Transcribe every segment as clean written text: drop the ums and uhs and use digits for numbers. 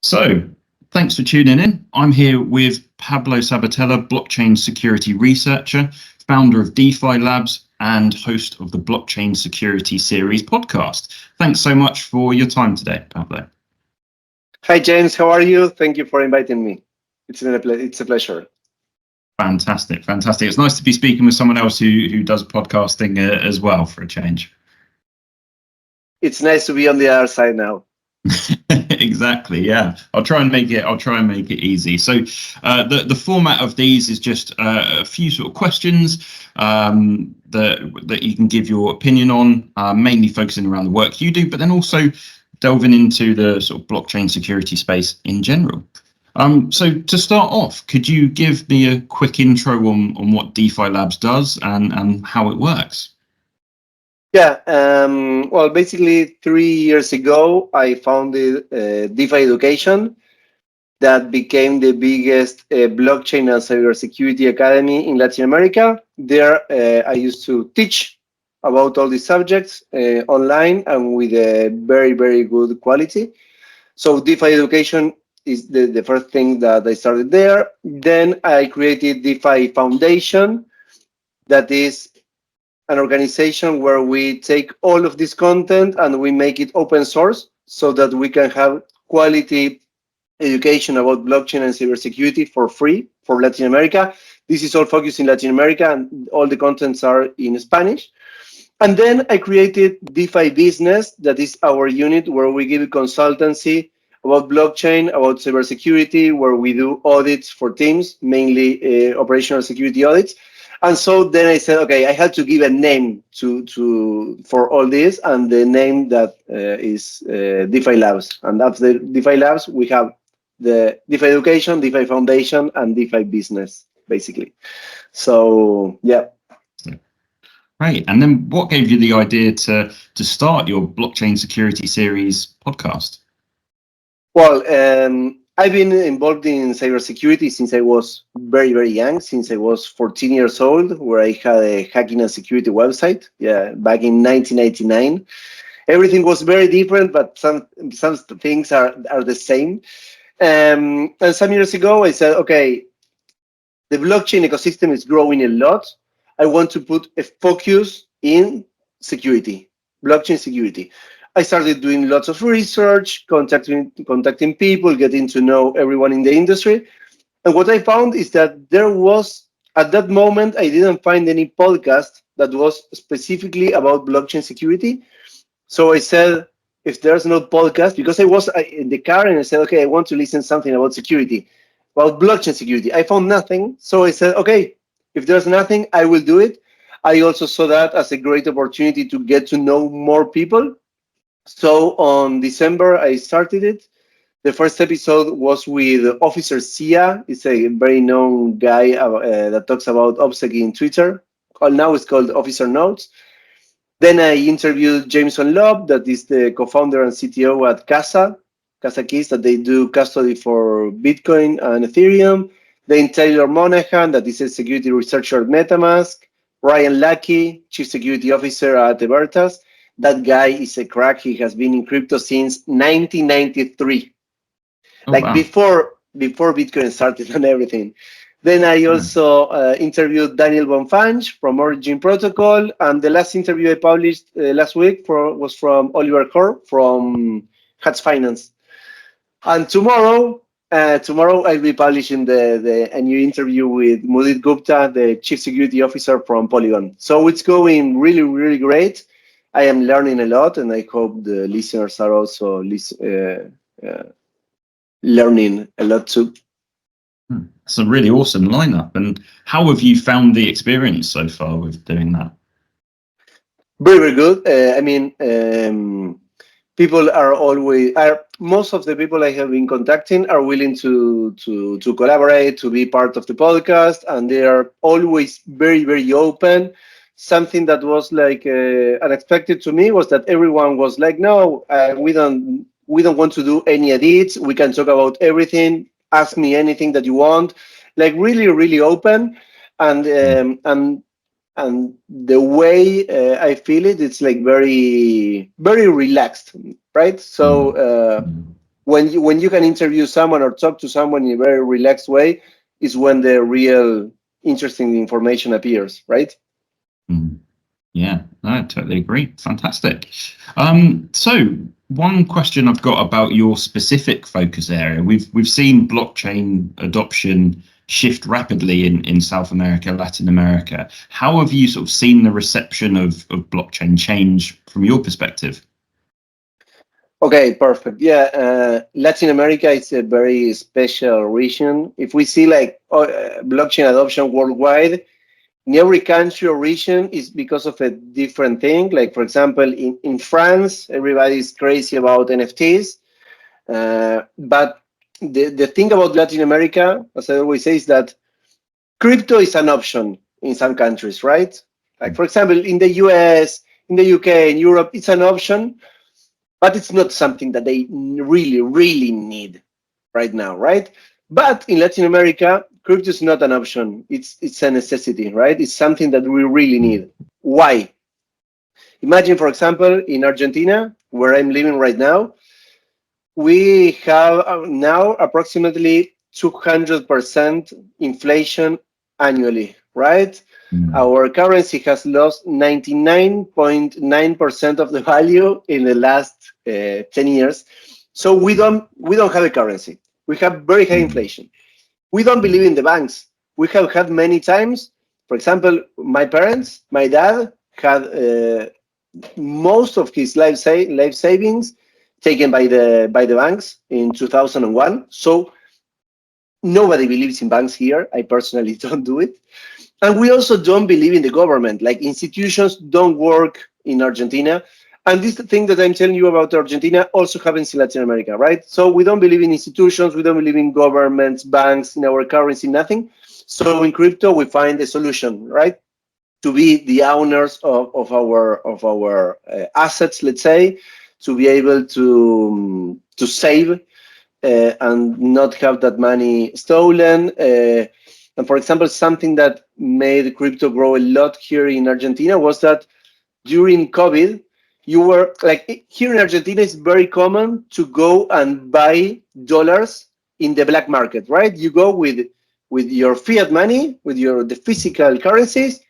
So, thanks for tuning in. I'm here with Pablo Sabbatella, blockchain security researcher, founder of DeFi Labs, and host of the Blockchain Security Series podcast. Thanks so much for your time today, Pablo. Hi, James. How are you? Thank you for inviting me. It's a pleasure. Fantastic. It's nice to be speaking with someone else who does podcasting as well for a change. It's nice to be on the other side now. Exactly. Yeah, I'll try and make it easy. So the format of these is just a few sort of questions that you can give your opinion on, mainly focusing around the work you do, but then also delving into the sort of blockchain security space in general. So to start off, could you give me a quick intro on what DeFi Labs does and how it works? Yeah. Well, basically 3 years ago, I founded DeFi Education that became the biggest blockchain and cybersecurity academy in Latin America. There, I used to teach about all these subjects online and with a very, very good quality. So DeFi Education is the first thing that I started there. Then I created DeFi Foundation, that is an organization where we take all of this content and we make it open source so that we can have quality education about blockchain and cybersecurity for free for Latin America. This is all focused in Latin America and all the contents are in Spanish. And then I created DeFi Business, that is our unit where we give consultancy about blockchain, about cybersecurity, where we do audits for teams, mainly operational security audits. And so then I said, okay, I had to give a name for all this, and the name that is DeFi Labs. And after DeFi Labs, we have the DeFi Education, DeFi Foundation, and DeFi Business, basically. So, yeah. Right. And then what gave you the idea to start your Blockchain Security Series podcast? Well, I've been involved in cybersecurity since I was very, very young, since I was 14 years old, where I had a hacking and security website, back in 1999. Everything was very different, but some things are the same. And some years ago, I said, okay, the blockchain ecosystem is growing a lot. I want to put a focus in security, blockchain security. I started doing lots of research, contacting people, getting to know everyone in the industry. And what I found is that there was, at that moment, I didn't find any podcast that was specifically about blockchain security. So I said, if there's no podcast, because I was in the car and I said, okay, I want to listen to something about security, about blockchain security. I found nothing. So I said, okay, if there's nothing, I will do it. I also saw that as a great opportunity to get to know more people. So on December, I started it. The first episode was with Officer Sia. It's a very known guy that talks about Opsec in Twitter. Now it's called Officer Notes. Then I interviewed Jameson Lobb, that is the co-founder and CTO at Casa Keys, that they do custody for Bitcoin and Ethereum. Then Taylor Monahan, that is a security researcher at MetaMask. Ryan Lackey, Chief Security Officer at Evertas. That guy is a crack. He has been in crypto since 1993, wow. before Bitcoin started and everything. Then I also interviewed Daniel Bonfange from Origin Protocol, and the last interview I published last week was from Oliver Kor from Hats Finance. And tomorrow I'll be publishing a new interview with Mudit Gupta, the Chief Security Officer from Polygon. So it's going really, really great. I am learning a lot, and I hope the listeners are also learning a lot too. It's a really awesome lineup. And how have you found the experience so far with doing that? Very, very good. I mean, people most of the people I have been contacting are willing to collaborate, to be part of the podcast, and they are always very, very open. Something that was like unexpected to me was that everyone was like, no, we don't want to do any edits. We can talk about everything. Ask me anything that you want. Like really, really open. And the way I feel it's like very, very relaxed, right? So when you can interview someone or talk to someone in a very relaxed way is when the real interesting information appears, right? Mm. Yeah, I totally agree. Fantastic. So one question I've got about your specific focus area. We've seen blockchain adoption shift rapidly in South America, Latin America. How have you sort of seen the reception of blockchain change from your perspective? Okay, perfect. Yeah, Latin America is a very special region. If we see like blockchain adoption worldwide, in every country or region is because of a different thing. Like, for example, in France, everybody is crazy about NFTs. But the thing about Latin America, as I always say, is that crypto is an option in some countries, right? Like, for example, in the US, in the UK, in Europe, it's an option, but it's not something that they really, really need right now, right? But in Latin America, crypto is not an option. It's a necessity, right? It's something that we really need. Why? Imagine, for example, in Argentina, where I'm living right now, we have now approximately 200% inflation annually, right? Our currency has lost 99.9% of the value in the last 10 years. So we don't have a currency. We have very high inflation. We don't believe in the banks. We have had many times, for example, my parents, my dad had most of his life savings taken by the banks in 2001. So nobody believes in banks here. I personally don't do it. And we also don't believe in the government. Like, institutions don't work in Argentina. And this thing that I'm telling you about Argentina also happens in Latin America, right? So we don't believe in institutions, we don't believe in governments, banks, in our currency, nothing. So in crypto, we find a solution, right? To be the owners of our assets, let's say, to be able to save and not have that money stolen. And for example, something that made crypto grow a lot here in Argentina was that during COVID, you were like, here in Argentina, it's very common to go and buy dollars in the black market, right? You go with your fiat money, with the physical currencies,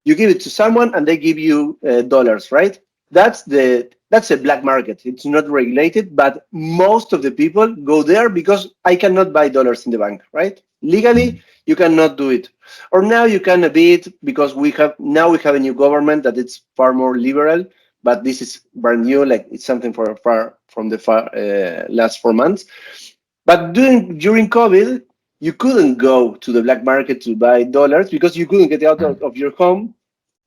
you give it to someone and they give you dollars, right? That's a black market. It's not regulated, but most of the people go there because I cannot buy dollars in the bank, right? Legally, you cannot do it. Or now you can a bit, because we have a new government that it's far more liberal, but this is brand new, like it's something from the last 4 months. But during COVID, you couldn't go to the black market to buy dollars because you couldn't get out of your home.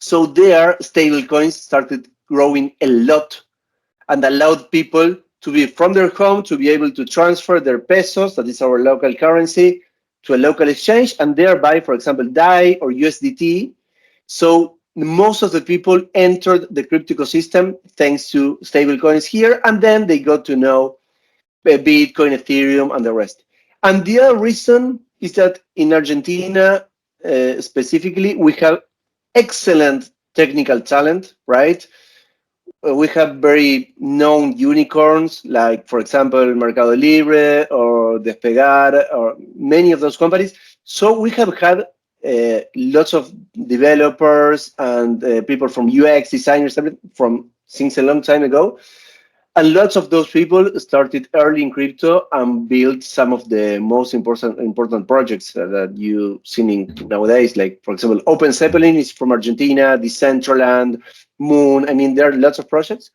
So there, stable coins started growing a lot and allowed people to be from their home to be able to transfer their pesos, that is our local currency, to a local exchange, and thereby, for example, DAI or USDT. So most of the people entered the crypto ecosystem thanks to stable coins here, and then they got to know Bitcoin, Ethereum, and the rest. And the other reason is that in Argentina, specifically, we have excellent technical talent, right? We have very known unicorns, like, for example, Mercado Libre or Despegar, or many of those companies. So we have had lots of developers and people from UX designers from since a long time ago. And lots of those people started early in crypto and built some of the most important projects that you've seen nowadays. Like, for example, Open Zeppelin is from Argentina, Decentraland, Moon. I mean, there are lots of projects.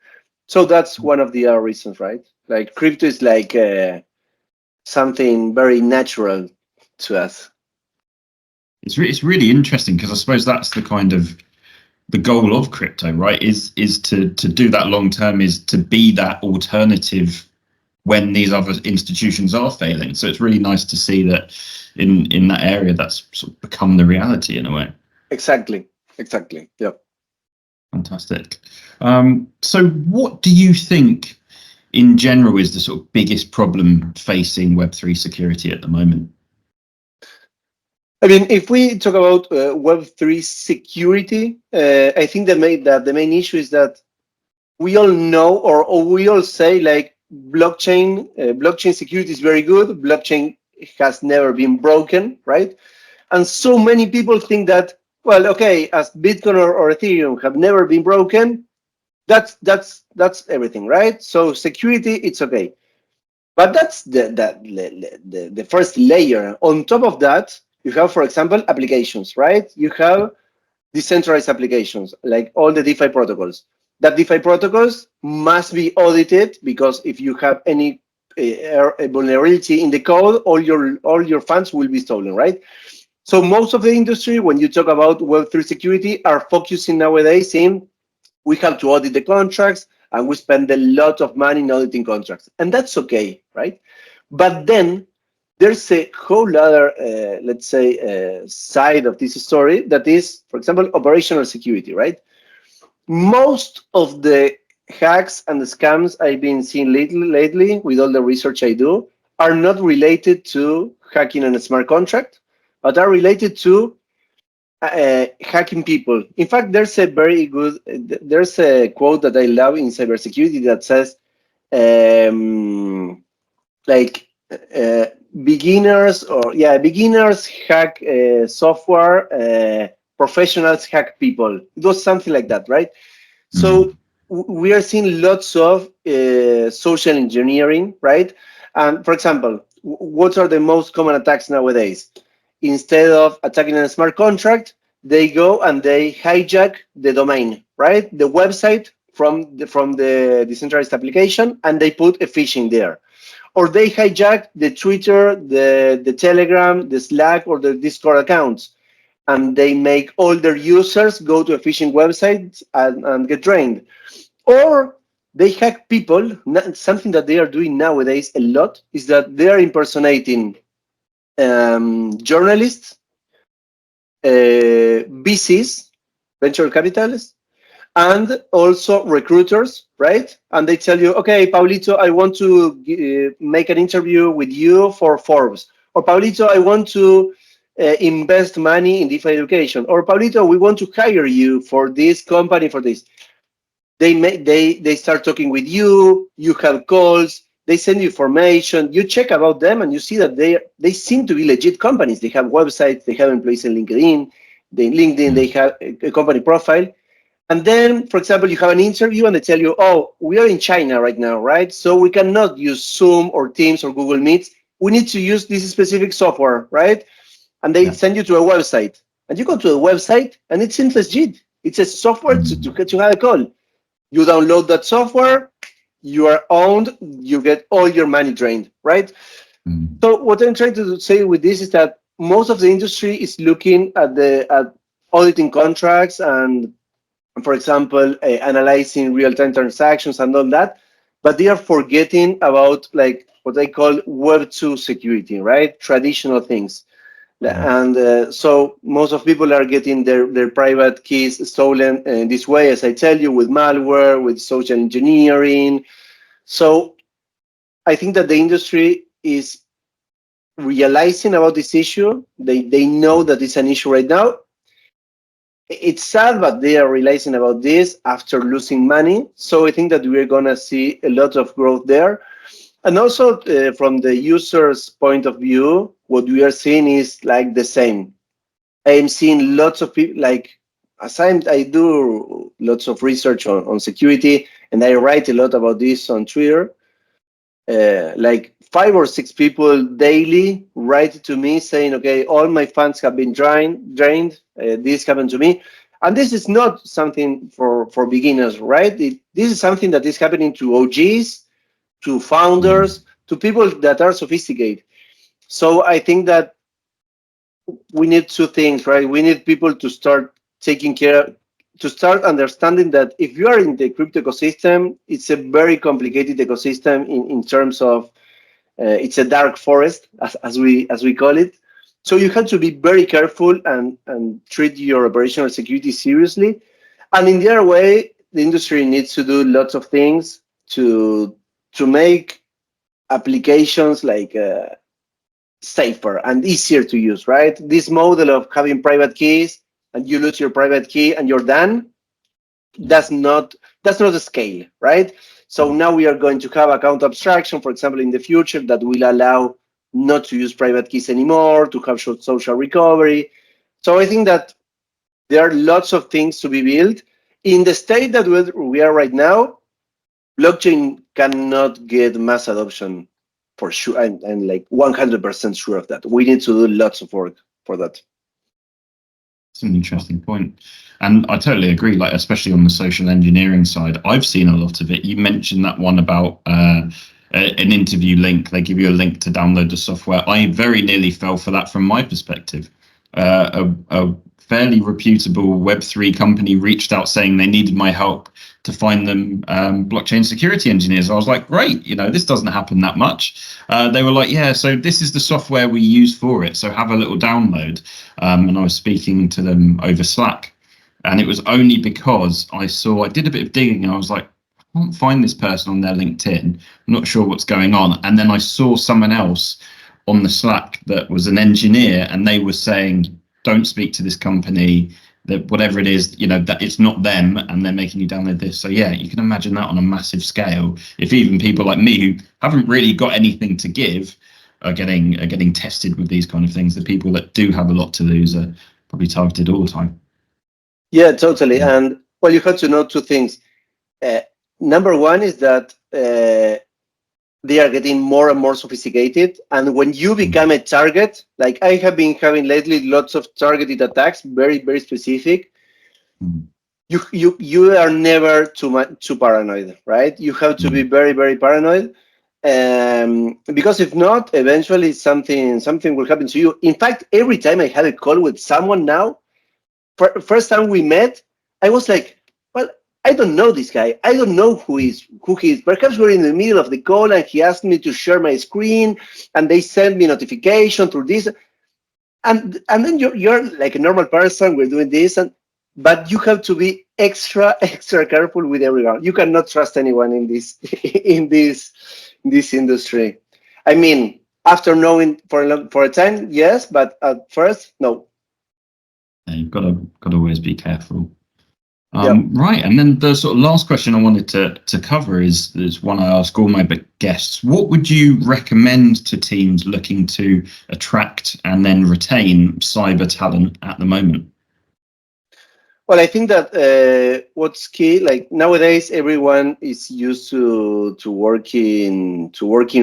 So that's one of the other reasons, right? Like, crypto is like something very natural to us. It's really interesting, because I suppose that's the kind of the goal of crypto, right? Is to do that long term, is to be that alternative when these other institutions are failing. So it's really nice to see that in that area that's sort of become the reality in a way. Exactly. Yeah. Fantastic. So what do you think in general is the sort of biggest problem facing Web3 security at the moment? I mean, if we talk about Web3 security, I think the main issue is that we all know, or we all say, like, blockchain security is very good. Blockchain has never been broken, right? And so many people think that, well, okay, as Bitcoin or Ethereum have never been broken, that's everything, right? So security, it's okay. But that's the first layer. On top of that, you have, for example, applications, right? You have decentralized applications, like all the DeFi protocols. That DeFi protocols must be audited, because if you have any vulnerability in the code, all your funds will be stolen, right? So most of the industry, when you talk about Web3 security, are focusing nowadays in, we have to audit the contracts, and we spend a lot of money in auditing contracts, and that's okay, right? But then there's a whole other, let's say, side of this story, that is, for example, operational security, right? Most of the hacks and the scams I've been seeing lately, with all the research I do, are not related to hacking on a smart contract, but are related to hacking people. In fact, there's a quote that I love in cybersecurity that says, like, beginners hack software, professionals hack people. It was something like that, right? So we are seeing lots of social engineering, right? And for example, what are the most common attacks nowadays? Instead of attacking a smart contract, they go and they hijack the domain, right? The website from the decentralized application, and they put a phishing there. Or they hijack the Twitter, the Telegram, the Slack, or the Discord accounts, and they make all their users go to a phishing website and get drained. Or they hack people. Something that they are doing nowadays a lot is that they are impersonating journalists, VCs, venture capitalists, and also recruiters, right? And they tell you, okay, Pablito, I want to make an interview with you for Forbes. Or Pablito, I want to invest money in DeFi education. Or Pablito, we want to hire you for this company, for this. They start talking with you, you have calls, they send you information, you check about them, and you see that they seem to be legit companies. They have websites, they have employees in LinkedIn, they have a company profile. And then, for example, you have an interview and they tell you, oh, we are in China right now, right? So we cannot use Zoom or Teams or Google Meets. We need to use this specific software, right? And they send you to a website. And you go to the website and it seems legit. It's a software to have a call. You download that software, you are owned, you get all your money drained, right? So what I'm trying to say with this is that most of the industry is looking at auditing contracts and, for example, analyzing real-time transactions and all that, but they are forgetting about, like, what I call Web2 security, right? Traditional things. And so most of people are getting their private keys stolen in this way, as I tell you, with malware, with social engineering. So I think that the industry is realizing about this issue. They know that it's an issue right now. It's sad, but they are realizing about this after losing money. So I think that we're going to see a lot of growth there. And also from the user's point of view, what we are seeing is like the same. I am seeing lots of people, like, as I do lots of research on security, and I write a lot about this on Twitter. Like 5 or 6 people daily write to me saying, okay, all my funds have been drained. This happened to me. And this is not something for beginners, right? This is something that is happening to OGs, to founders, to people that are sophisticated. So I think that we need 2 things, right? We need people to start taking care, to start understanding that if you are in the crypto ecosystem, it's a very complicated ecosystem in terms of it's a dark forest, as we call it. So you have to be very careful and treat your operational security seriously. And in the other way, the industry needs to do lots of things to make applications like safer and easier to use, right? This model of having private keys and you lose your private key and you're done, that's not a scale, right? So now we are going to have account abstraction, for example, in the future that will allow not to use private keys anymore, to have social recovery. So I think that there are lots of things to be built. In the state that we are right now, blockchain cannot get mass adoption for sure. I'm like 100% sure of that. We need to do lots of work for that. It's an interesting point. And I totally agree, like, especially on the social engineering side, I've seen a lot of it. You mentioned that one about an interview link. They give you a link to download the software. I very nearly fell for that from my perspective. A fairly reputable Web3 company reached out saying they needed my help to find them blockchain security engineers. I was like, great, this doesn't happen that much. They were like, yeah, so this is the software we use for it, so have a little download. And I was speaking to them over Slack, and it was only because I did a bit of digging, and I was like, I can't find this person on their LinkedIn. I'm not sure what's going on. And then I saw someone else on the Slack that was an engineer, and they were saying, don't speak to this company, that whatever it is, that it's not them, and they're making you download this. So yeah, you can imagine that on a massive scale. If even people like me who haven't really got anything to give are getting tested with these kind of things, the people that do have a lot to lose are probably targeted all the time. Yeah, totally. And well, you have to know two things. Number one is that they are getting more and more sophisticated. And when you become a target, like I have been having lately, lots of targeted attacks, very, very specific. You are never too paranoid, right? You have to be very, very paranoid. Because if not, eventually something will happen to you. In fact, every time I had a call with someone now, first time we met, I was like, well, I don't know this guy. I don't know who he is. Perhaps we're in the middle of the call and he asked me to share my screen and they send me notification through this. And then you're like a normal person, we're doing this, but you have to be extra careful with everyone. You cannot trust anyone in this industry. I mean, after knowing for a time, yes, but at first, no. Yeah, you've got to always be careful. Right, and then the sort of last question I wanted to cover is one I ask all my guests. What would you recommend to teams looking to attract and then retain cyber talent at the moment? Well, I think that what's key, like nowadays, everyone is used to working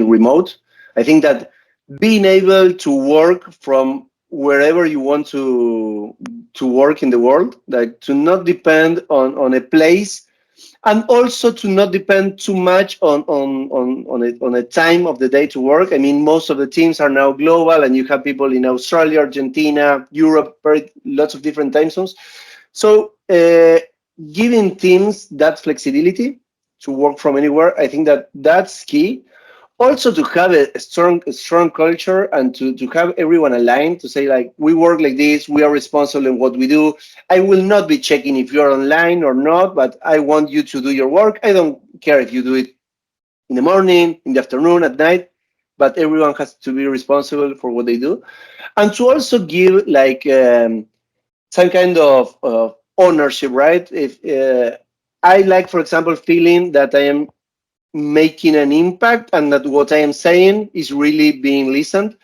remote. I think that being able to work from wherever you want to work in the world, like to not depend on a place, and also to not depend too much on a time of the day to work. I mean, most of the teams are now global, and you have people in Australia, Argentina, Europe, lots of different time zones. So giving teams that flexibility to work from anywhere, I think that's key. Also to have a strong culture and to have everyone aligned to say, like, we work like this, we are responsible in what we do. I will not be checking if you're online or not, but I want you to do your work. I don't care if you do it in the morning, in the afternoon, at night, but everyone has to be responsible for what they do. And to also give like some kind of ownership, right? If I like, for example, feeling that I am making an impact and that what I am saying is really being listened.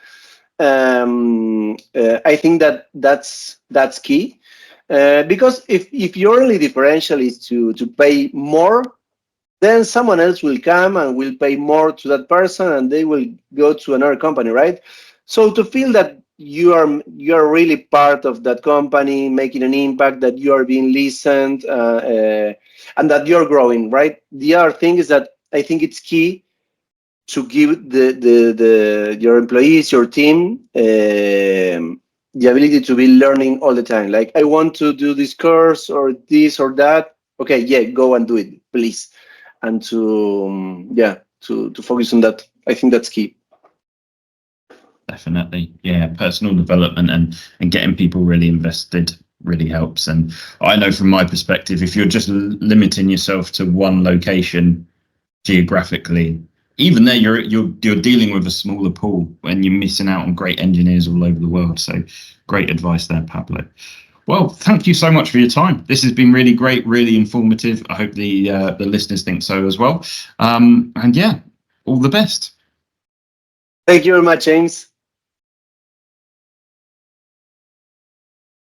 I think that's key. Because if your only differential is to pay more, then someone else will come and will pay more to that person and they will go to another company, right? So to feel that you are really part of that company, making an impact, that you are being listened, and that you're growing, right? The other thing is that I think it's key to give your employees, your team, the ability to be learning all the time. Like, I want to do this course or this or that. Okay, yeah, go and do it, please. And to focus on that. I think that's key. Definitely, yeah. Personal development and getting people really invested really helps. And I know from my perspective, if you're just limiting yourself to one location geographically, even there you're dealing with a smaller pool and you're missing out on great engineers all over the world. So great advice there, Pablo. Well, thank you so much for your time. This has been really great, really informative. I hope the listeners think so as well. And yeah, all the best. Thank you very much, James.